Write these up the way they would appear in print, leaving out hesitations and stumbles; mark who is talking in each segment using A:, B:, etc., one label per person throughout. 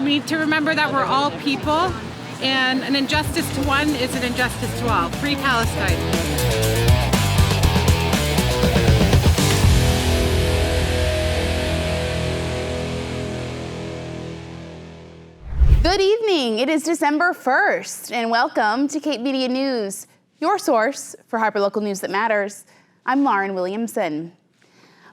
A: We need to remember that we're all people, and an injustice to one is an injustice to all. Free Palestine.
B: Good evening. It is December 1st, and welcome to Cape Media News, your source for hyperlocal news that matters. I'm Lauren Williamson.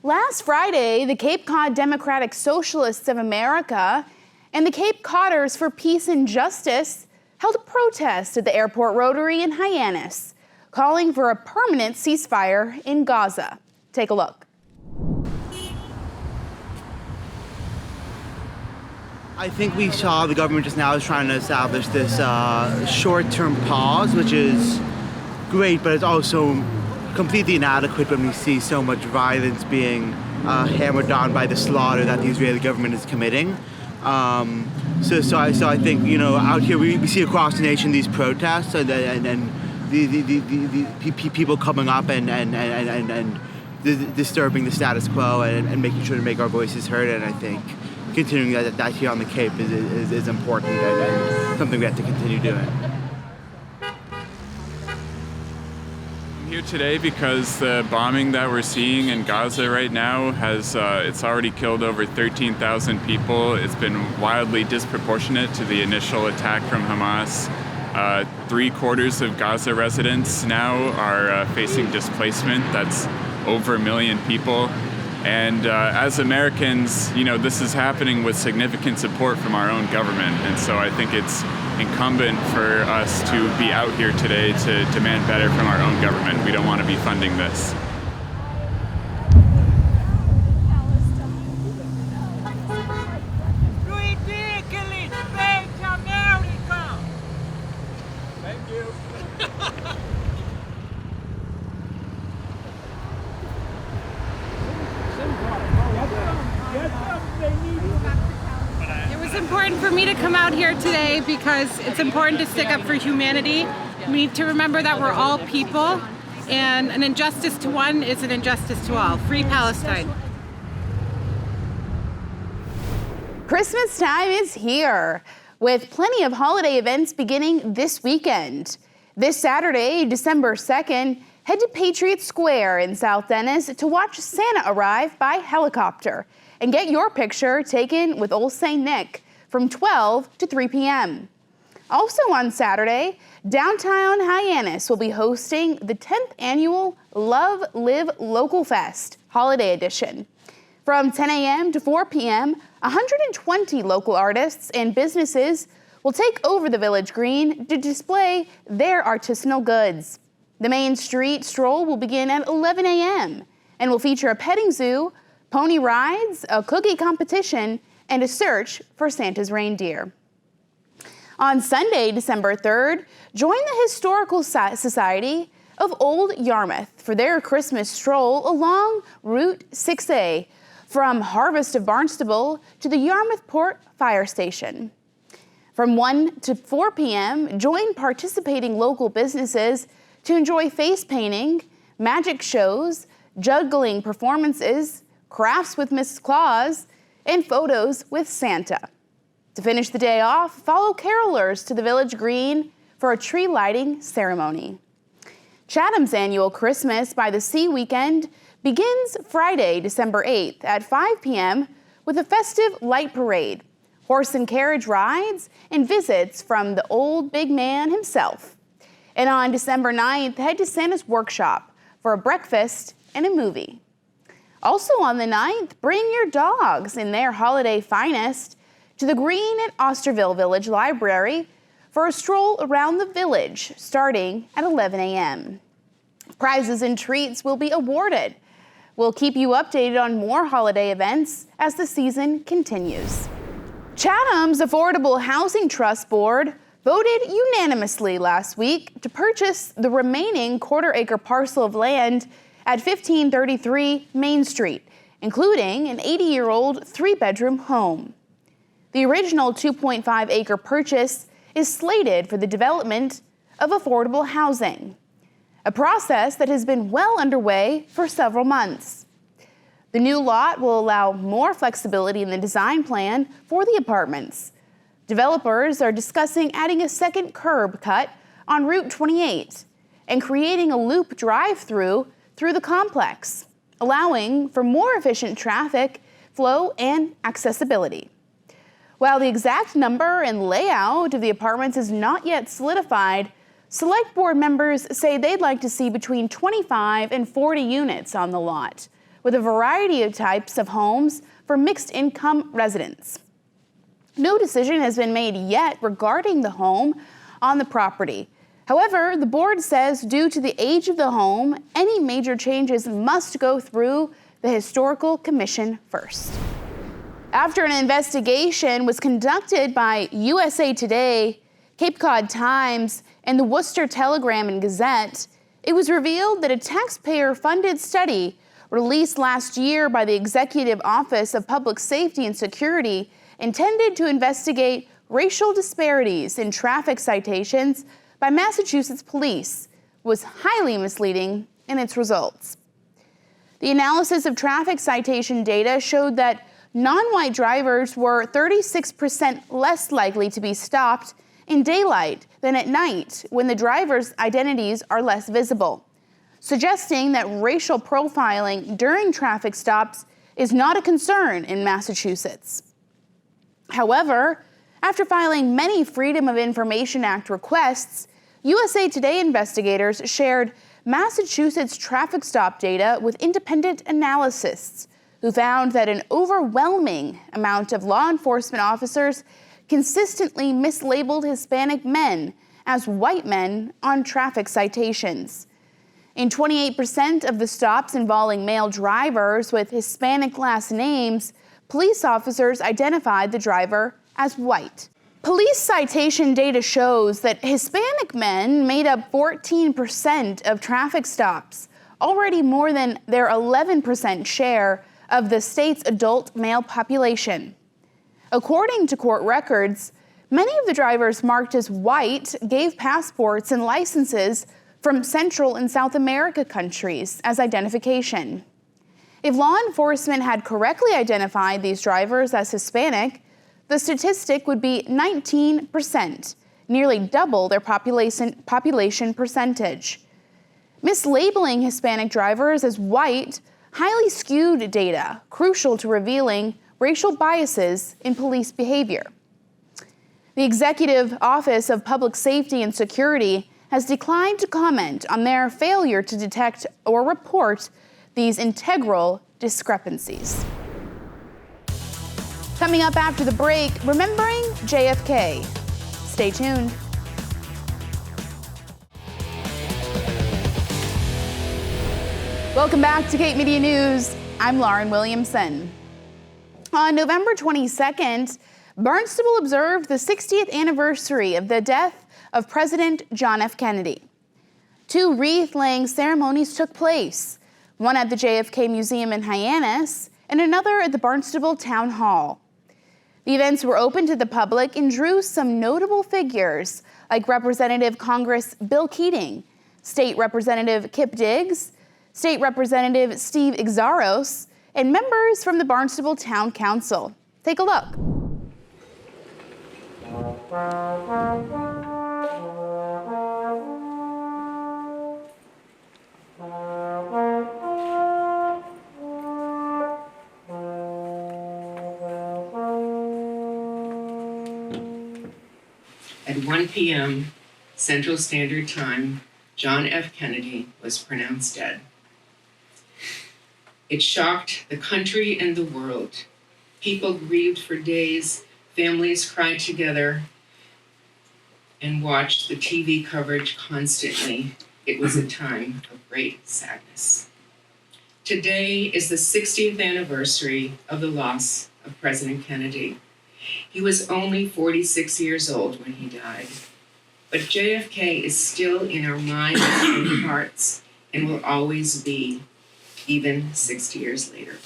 B: Last Friday, the Cape Cod Democratic Socialists of America and the Cape Codders for Peace and Justice held a protest at the Airport Rotary in Hyannis, calling for a permanent ceasefire in Gaza. Take a look.
C: I think we saw the government just now is trying to establish this short-term pause, which is great, but it's also completely inadequate when we see so much violence being hammered on by the slaughter that the Israeli government is committing. So I think, you know, out here we see across the nation these protests and the people coming up and disturbing the status quo and making sure to make our voices heard. And I think continuing that here on the Cape is important and something we have to continue doing.
D: Here today because the bombing that we're seeing in Gaza right now has it's already killed over 13,000 people. It's been wildly disproportionate to the initial attack from Hamas. 3/4 of Gaza residents now are facing displacement. That's over 1 million people. And as Americans, you know, this is happening with significant support from our own government. And so I think it's incumbent for us to be out here today to demand better from our own government. We don't want to be funding this.
E: Ridiculous fake America! Thank you.
A: It was important for me to come out here today because it's important to stick up for humanity. We need to remember that we're all people, and an injustice to one is an injustice to all. Free Palestine.
B: Christmas time is here, with plenty of holiday events beginning this weekend. This Saturday, December 2nd, head to Patriot Square in South Dennis to watch Santa arrive by helicopter and get your picture taken with Old St. Nick from 12 to 3 p.m. Also on Saturday, downtown Hyannis will be hosting the 10th annual Love Live Local Fest Holiday Edition. From 10 a.m. to 4 p.m., 120 local artists and businesses will take over the Village Green to display their artisanal goods. The Main Street stroll will begin at 11 a.m. and will feature a petting zoo, pony rides, a cookie competition, and a search for Santa's reindeer. On Sunday, December 3rd, join the Historical Society of Old Yarmouth for their Christmas stroll along Route 6A from Harvest of Barnstable to the Yarmouth Port Fire Station. From 1 to 4 p.m., join participating local businesses to enjoy face painting, magic shows, juggling performances, crafts with Mrs. Claus, and photos with Santa. To finish the day off, follow carolers to the Village Green for a tree lighting ceremony. Chatham's annual Christmas by the Sea weekend begins Friday, December 8th at 5 p.m. with a festive light parade, horse and carriage rides, and visits from the old big man himself. And on December 9th, head to Santa's Workshop for a breakfast and a movie. Also on the 9th, bring your dogs in their holiday finest to the Green at Osterville Village Library for a stroll around the village starting at 11 a.m. Prizes and treats will be awarded. We'll keep you updated on more holiday events as the season continues. Chatham's Affordable Housing Trust Board voted unanimously last week to purchase the remaining quarter-acre parcel of land at 1533 Main Street, including an 80-year-old 3-bedroom home. The original 2.5-acre purchase is slated for the development of affordable housing, a process that has been well underway for several months. The new lot will allow more flexibility in the design plan for the apartments, Developers are discussing adding a second curb cut on Route 28 and creating a loop drive-through through the complex, allowing for more efficient traffic flow and accessibility. While the exact number and layout of the apartments is not yet solidified, Select Board members say they'd like to see between 25 and 40 units on the lot, with a variety of types of homes for mixed-income residents. No decision has been made yet regarding the home on the property. However, the board says due to the age of the home, any major changes must go through the Historical Commission first. After an investigation was conducted by USA Today, Cape Cod Times, and the Worcester Telegram and Gazette, it was revealed that a taxpayer-funded study released last year by the Executive Office of Public Safety and Security intended to investigate racial disparities in traffic citations by Massachusetts police was highly misleading in its results. The analysis of traffic citation data showed that non-white drivers were 36% less likely to be stopped in daylight than at night when the drivers' identities are less visible, suggesting that racial profiling during traffic stops is not a concern in Massachusetts. However, after filing many Freedom of Information Act requests, USA Today investigators shared Massachusetts traffic stop data with independent analysts who found that an overwhelming amount of law enforcement officers consistently mislabeled Hispanic men as white men on traffic citations. In 28% of the stops involving male drivers with Hispanic last names, police officers identified the driver as white. Police citation data shows that Hispanic men made up 14% of traffic stops, already more than their 11% share of the state's adult male population. According to court records, many of the drivers marked as white gave passports and licenses from Central and South America countries as identification. If law enforcement had correctly identified these drivers as Hispanic, the statistic would be 19%, nearly double their population percentage. Mislabeling Hispanic drivers as white highly skewed data, crucial to revealing racial biases in police behavior. The Executive Office of Public Safety and Security has declined to comment on their failure to detect or report these integral discrepancies. Coming up after the break, remembering JFK. Stay tuned. Welcome back to Cape Media News. I'm Lauren Williamson. On November 22nd, Barnstable observed the 60th anniversary of the death of President John F. Kennedy. 2 wreath-laying ceremonies took place, one at the JFK Museum in Hyannis and another at the Barnstable Town Hall. The events were open to the public and drew some notable figures like Representative Congress Bill Keating, State Representative Kip Diggs, State Representative Steve Exaros, and members from the Barnstable Town Council. Take a look.
F: At 1 p.m. Central Standard Time, John F. Kennedy was pronounced dead. It shocked the country and the world. People grieved for days, families cried together, and watched the TV coverage constantly. It was a time of great sadness. Today is the 60th anniversary of the loss of President Kennedy. He was only 46 years old when he died. But JFK is still in our minds and hearts and will always be, even 60 years later.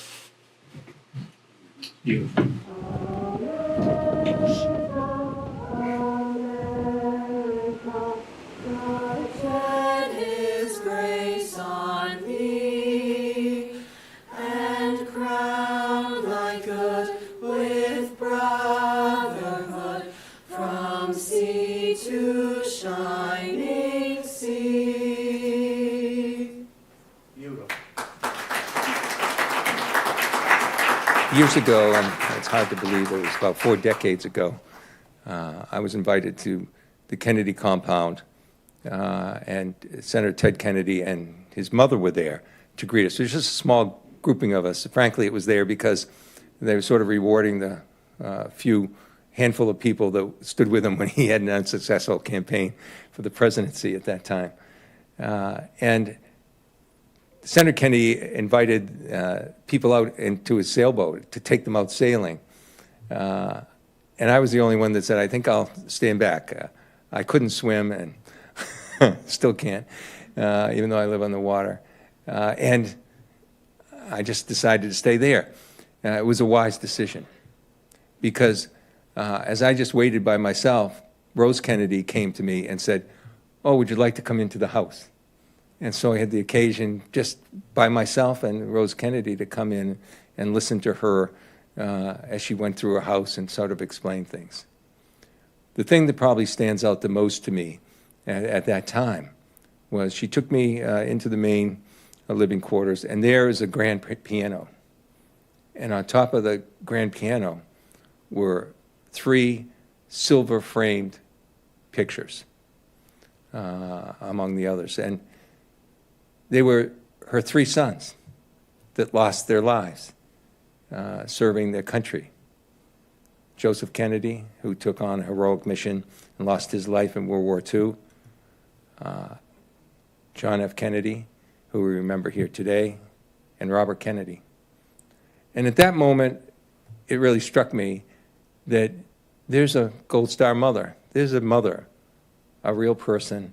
G: Beautiful. me to shining sea.
C: Beautiful.
H: Years ago, and it's hard to believe, it was about 4 decades ago, I was invited to the Kennedy compound, and Senator Ted Kennedy and his mother were there to greet us. It was just a small grouping of us. Frankly, it was there because they were sort of rewarding the few handful of people that stood with him when he had an unsuccessful campaign for the presidency at that time. And Senator Kennedy invited people out into his sailboat to take them out sailing. And I was the only one that said, I think I'll stand back. I couldn't swim and still can't, even though I live on the water. And I just decided to stay there. It was a wise decision because as I just waited by myself, Rose Kennedy came to me and said, oh, would you like to come into the house? And so I had the occasion just by myself and Rose Kennedy to come in and listen to her as she went through her house and sort of explain things. The thing that probably stands out the most to me at that time was she took me into the main living quarters, and there is a grand piano. And on top of the grand piano were 3 silver-framed pictures, among the others. And they were her 3 sons that lost their lives serving their country. Joseph Kennedy, who took on a heroic mission and lost his life in World War II. John F. Kennedy, who we remember here today, and Robert Kennedy. And at that moment, it really struck me that there's a Gold Star mother. There's a mother, a real person,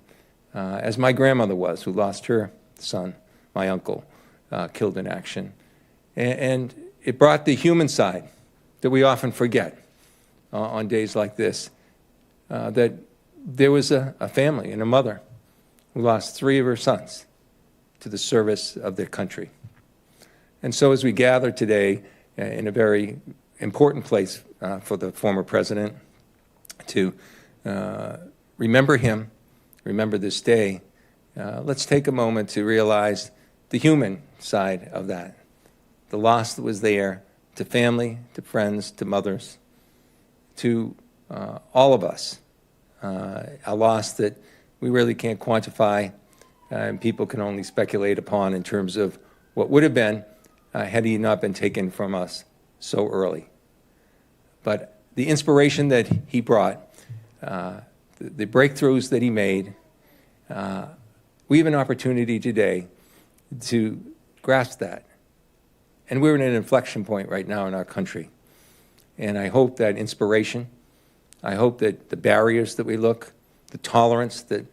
H: as my grandmother was, who lost her son, my uncle, killed in action. And it brought the human side that we often forget on days like this, that there was a family and a mother who lost 3 of her sons to the service of their country. And so as we gather today in a very important place for the former president to remember him, remember this day, let's take a moment to realize the human side of that, the loss that was there to family, to friends, to mothers, to all of us, a loss that we really can't quantify and people can only speculate upon in terms of what would have been had he not been taken from us so early. But the inspiration that he brought, the breakthroughs that he made, we have an opportunity today to grasp that. And we're in an inflection point right now in our country. And I hope that inspiration, I hope that the barriers that we look, the tolerance that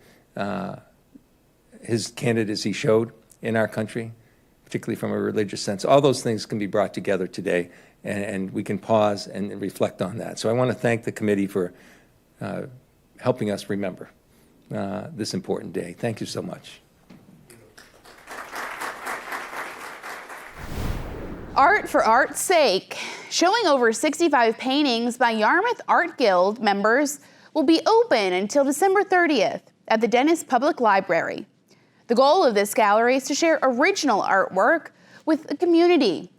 H: his candidacy showed in our country, particularly from a religious sense, all those things can be brought together today, and we can pause and reflect on that. So I want to thank the committee for helping us remember this important day. Thank you so much.
B: Art for art's sake. Showing over 65 paintings by Yarmouth Art Guild members will be open until December 30th at the Dennis Public Library. The goal of this gallery is to share original artwork with the community,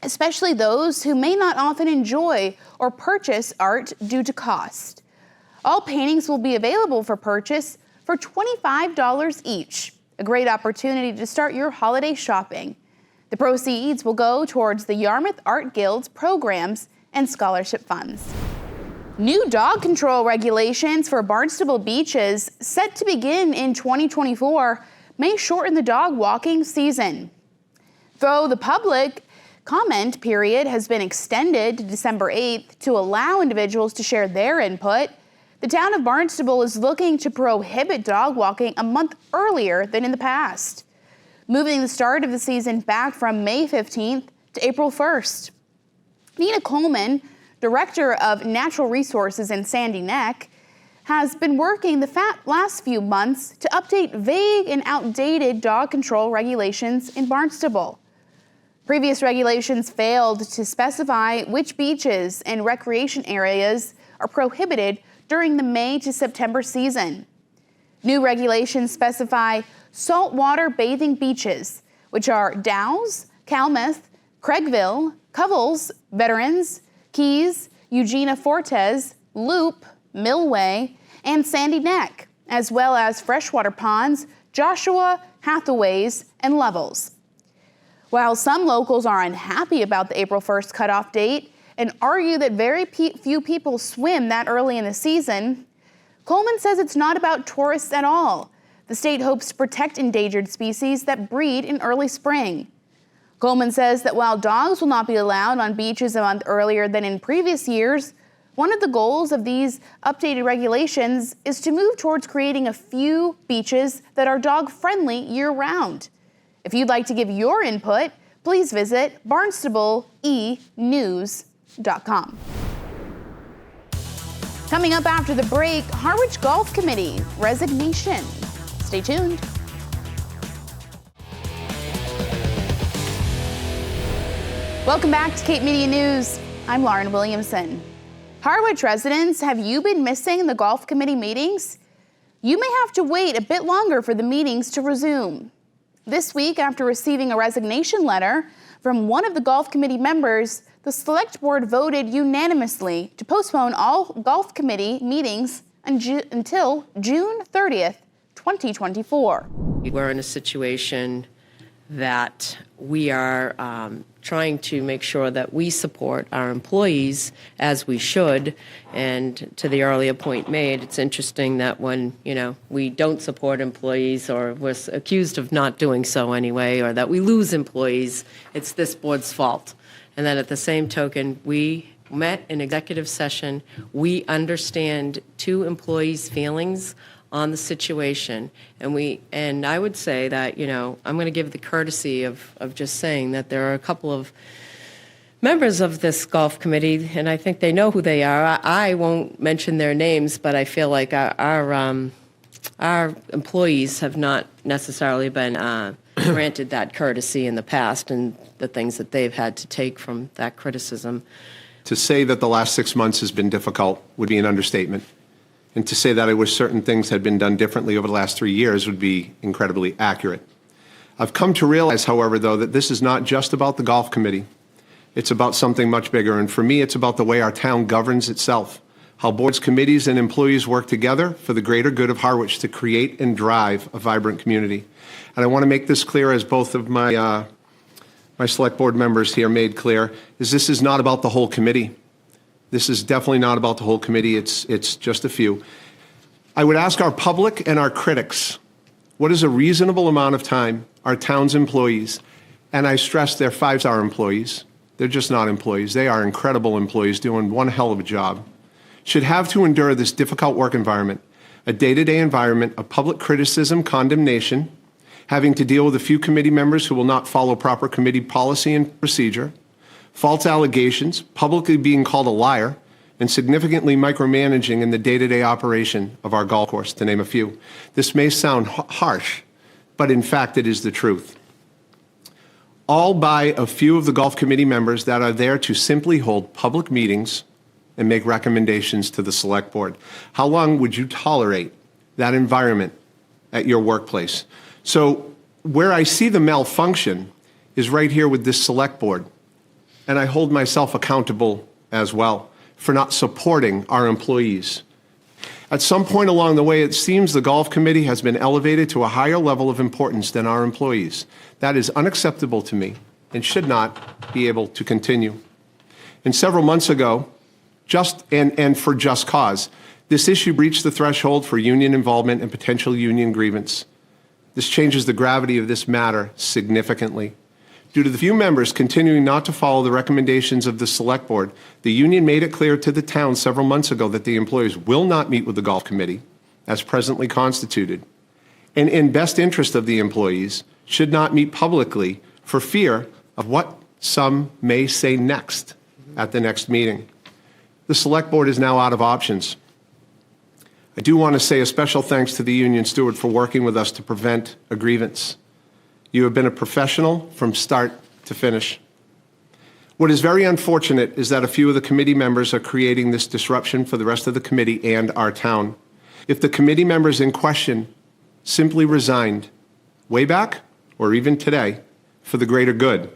B: especially those who may not often enjoy or purchase art due to cost. All paintings will be available for purchase for $25 each, a great opportunity to start your holiday shopping. The proceeds will go towards the Yarmouth Art Guild's programs and scholarship funds. New dog control regulations for Barnstable beaches set to begin in 2024 may shorten the dog walking season. Though the public comment period has been extended to December 8th to allow individuals to share their input, the town of Barnstable is looking to prohibit dog walking a month earlier than in the past, moving the start of the season back from May 15th to April 1st. Nina Coleman, Director of Natural Resources in Sandy Neck, has been working the last few months to update vague and outdated dog control regulations in Barnstable. Previous regulations failed to specify which beaches and recreation areas are prohibited during the May to September season. New regulations specify saltwater bathing beaches, which are Dow's, Calmouth, Craigville, Covels, Veterans, Keys, Eugenia Fortes, Loop, Millway, and Sandy Neck, as well as freshwater ponds, Joshua, Hathaways, and Levels. While some locals are unhappy about the April 1st cutoff date and argue that very few people swim that early in the season, Coleman says it's not about tourists at all. The state hopes to protect endangered species that breed in early spring. Coleman says that while dogs will not be allowed on beaches a month earlier than in previous years, one of the goals of these updated regulations is to move towards creating a few beaches that are dog-friendly year-round. If you'd like to give your input, please visit barnstable-enews.com. Coming up after the break, Harwich Golf Committee resignation. Stay tuned. Welcome back to Cape Media News. I'm Lauren Williamson. Harwich residents, have you been missing the Golf Committee meetings? You may have to wait a bit longer for the meetings to resume. This week, after receiving a resignation letter from one of the Golf Committee members, the Select Board voted unanimously to postpone all Golf Committee meetings until June 30th, 2024.
I: We're in a situation that we are trying to make sure that we support our employees as we should. And to the earlier point made, it's interesting that when, we don't support employees or we're accused of not doing so anyway, or that we lose employees, it's this board's fault. And then at the same token, we met in executive session. We understand two employees' feelings on the situation. And I would say that, I'm going to give the courtesy of just saying that there are a couple of members of this golf committee, and I think they know who they are. I won't mention their names, but I feel like our employees have not necessarily been granted that courtesy in the past, and the things that they've had to take from that criticism.
J: To say that the last 6 months has been difficult would be an understatement. And to say that I wish certain things had been done differently over the last 3 years would be incredibly accurate. I've come to realize, however, though, that this is not just about the golf committee. It's about something much bigger. And for me, it's about the way our town governs itself, how boards, committees, and employees work together for the greater good of Harwich to create and drive a vibrant community. And I want to make this clear, as both of my select board members here made clear, is this is not about the whole committee. This is definitely not about the whole committee. It's just a few. I would ask our public and our critics, what is a reasonable amount of time our town's employees, and I stress they're 5-star employees, they're just not employees, they are incredible employees doing one hell of a job, should have to endure this difficult work environment, a day-to-day environment of public criticism, condemnation, having to deal with a few committee members who will not follow proper committee policy and procedure, false allegations, publicly being called a liar, and significantly micromanaging in the day-to-day operation of our golf course, to name a few. This may sound harsh, but in fact it is the truth. All by a few of the golf committee members that are there to simply hold public meetings and make recommendations to the select board. How long would you tolerate that environment at your workplace? So where I see the malfunction is right here with this select board. And I hold myself accountable as well for not supporting our employees. At some point along the way, it seems the golf committee has been elevated to a higher level of importance than our employees. That is unacceptable to me and should not be able to continue. And several months ago, and for just cause, this issue breached the threshold for union involvement and potential union grievance. This changes the gravity of this matter significantly. Due to the few members continuing not to follow the recommendations of the select board, the union made it clear to the town several months ago that the employees will not meet with the golf committee as presently constituted, and in best interest of the employees, should not meet publicly for fear of what some may say next at the next meeting. The select board is now out of options. I do want to say a special thanks to the union steward for working with us to prevent a grievance. You have been a professional from start to finish. What is very unfortunate is that a few of the committee members are creating this disruption for the rest of the committee and our town. If the committee members in question simply resigned way back or even today for the greater good,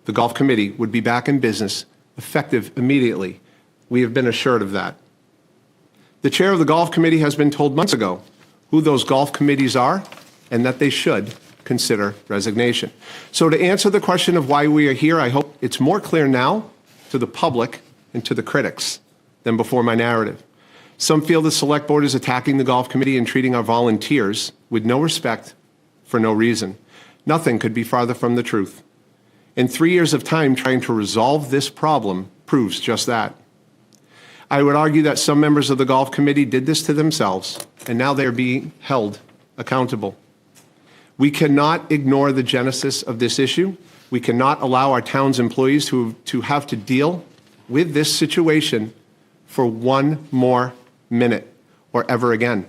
J: the golf committee would be back in business, effective immediately. We have been assured of that. The chair of the golf committee has been told months ago who those golf committees are and that they should consider resignation. So to answer the question of why we are here, I hope it's more clear now to the public and to the critics than before my narrative. Some feel the select board is attacking the golf committee and treating our volunteers with no respect for no reason. Nothing could be farther from the truth. And 3 years of time trying to resolve this problem proves just that. I would argue that some members of the golf committee did this to themselves, and now they are being held accountable. We cannot ignore the genesis of this issue. We cannot allow our town's employees to have to deal with this situation for one more minute or ever again.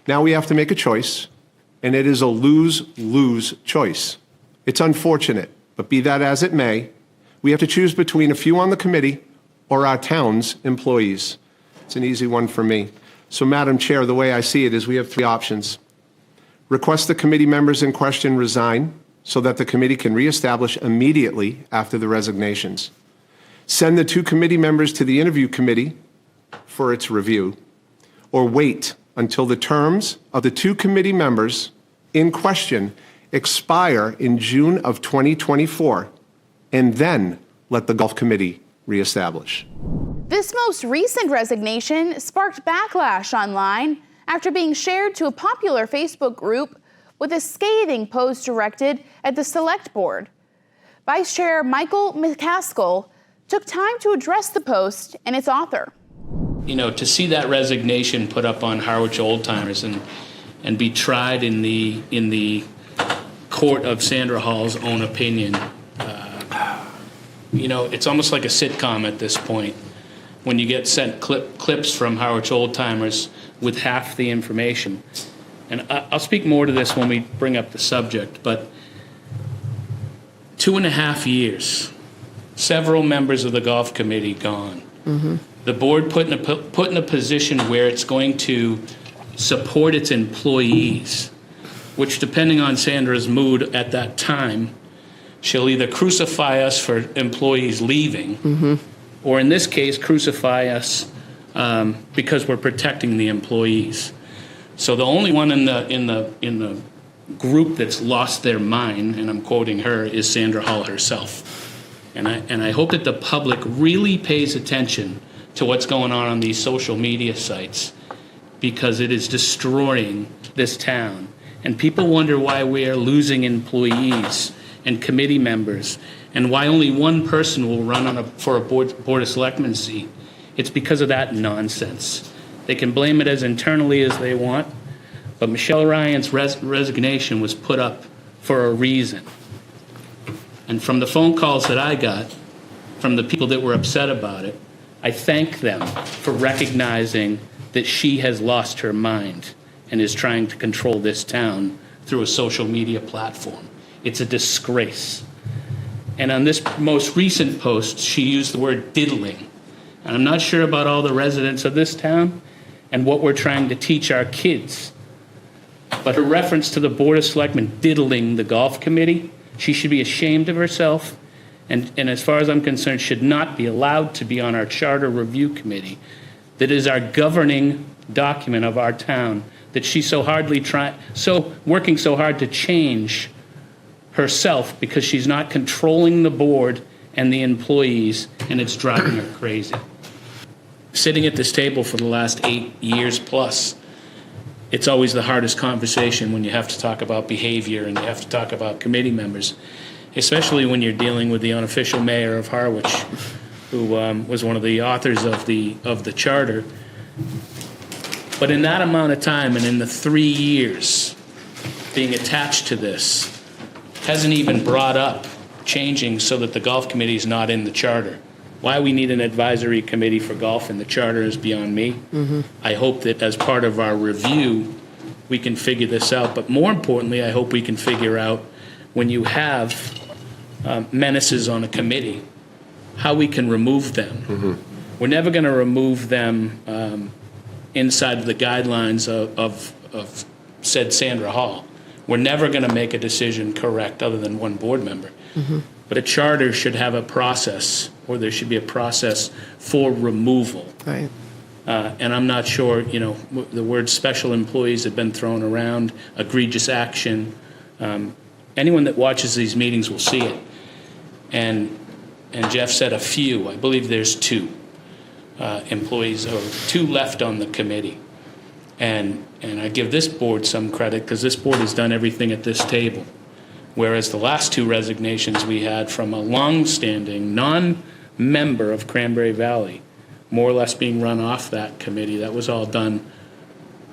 J: Now we have to make a choice, and it is a lose-lose choice. It's unfortunate, but be that as it may, we have to choose between a few on the committee or our town's employees. It's an easy one for me. So, Madam Chair, the way I see it is we have 3 options. Request the committee members in question resign so that the committee can reestablish immediately after the resignations. Send the 2 committee members to the interview committee for its review, or wait until the terms of the 2 committee members in question expire in June of 2024, and then let the golf committee reestablish.
B: This most recent resignation sparked backlash online after being shared to a popular Facebook group with a scathing post directed at the Select Board. Vice Chair Michael McCaskill took time to address the post and its author.
K: You know, to see that resignation put up on Harwich Old Timers and be tried in the court of Sandra Hall's own opinion, you know, it's almost like a sitcom at this point when you get sent clips from Harwich Old Timers with half the information. And I'll speak more to this when we bring up the subject, but 2.5 years, several members of the golf committee gone. Mm-hmm. The board put in a position where it's going to support its employees, which, depending on Sandra's mood at that time, she'll either crucify us for employees leaving, mm-hmm. or in this case, crucify us because we're protecting the employees. So the only one in the group that's lost their mind, and I'm quoting her, is Sandra Hall herself. And I hope that the public really pays attention to what's going on these social media sites, because it is destroying this town. And people wonder why we are losing employees and committee members, and why only one person will run for a board of selectmen seat. It's because of that nonsense. They can blame it as internally as they want, but Michelle Ryan's resignation was put up for a reason. And from the phone calls that I got from the people that were upset about it, I thank them for recognizing that she has lost her mind and is trying to control this town through a social media platform. It's a disgrace. And on this most recent post, she used the word diddling. And I'm not sure about all the residents of this town and what we're trying to teach our kids. But her reference to the Board of Selectmen diddling the golf committee, she should be ashamed of herself, and as far as I'm concerned, should not be allowed to be on our charter review committee that is our governing document of our town, that she's working so hard to change herself because she's not controlling the board and the employees, and it's driving her crazy. Sitting at this table for the last 8 years plus, it's always the hardest conversation when you have to talk about behavior and you have to talk about committee members, especially when you're dealing with the unofficial mayor of Harwich, who was one of the authors of the charter. But in that amount of time and in the 3 years being attached to this, hasn't even brought up changing so that the golf committee is not in the charter. Why we need an advisory committee for golf in the charter is beyond me. Mm-hmm. I hope that as part of our review, we can figure this out. But more importantly, I hope we can figure out when you have menaces on a committee, how we can remove them. We're never going to remove them inside of the guidelines of said Sandra Hall. We're never going to make a decision correct other than one board member. But a charter should have a process, or there should be a process for removal.
I: Right.
K: And I'm not sure, the word special employees have been thrown around, egregious action. Anyone that watches these meetings will see it. And Jeff said a few. I believe there's 2 employees, or 2 left on the committee. And I give this board some credit, because this board has done everything at this table. Whereas the last 2 resignations we had from a long-standing non-member of Cranberry Valley, more or less being run off that committee, that was all done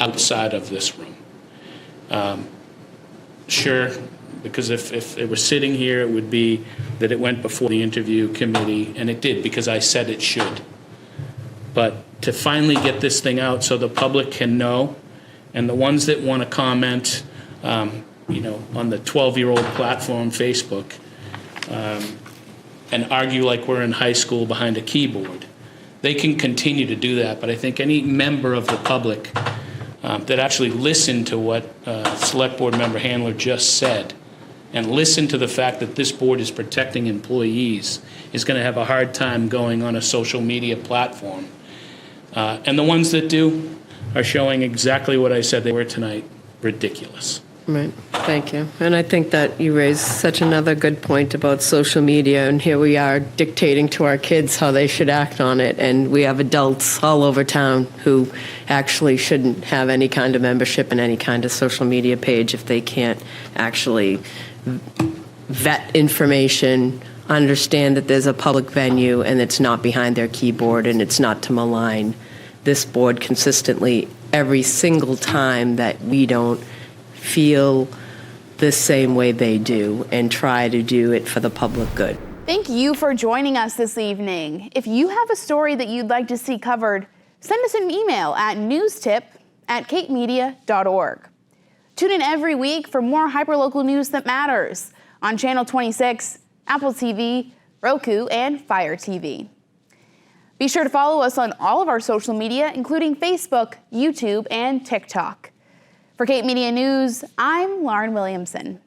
K: outside of this room. Sure, because if it was sitting here, it would be that it went before the interview committee, and it did, because I said it should. But to finally get this thing out so the public can know, and the ones that want to comment, on the 12-year-old platform, Facebook, and argue like we're in high school behind a keyboard, they can continue to do that. But I think any member of the public that actually listened to what Select Board Member Handler just said, and listen to the fact that this board is protecting employees, is going to have a hard time going on a social media platform. And the ones that do are showing exactly what I said they were tonight: ridiculous.
I: Right. Thank you. And I think that you raised such another good point about social media, and here we are dictating to our kids how they should act on it, and we have adults all over town who actually shouldn't have any kind of membership in any kind of social media page if they can't actually vet information, understand that there's a public venue and it's not behind their keyboard and it's not to malign this board consistently every single time that we don't feel the same way they do and try to do it for the public good.
B: Thank you for joining us this evening. If you have a story that you'd like to see covered, send us an email at newstip@capemedia.org. Tune in every week for more hyperlocal news that matters on Channel 26, Apple TV, Roku, and Fire TV. Be sure to follow us on all of our social media, including Facebook, YouTube, and TikTok. For Cape Media News, I'm Lauren Williamson.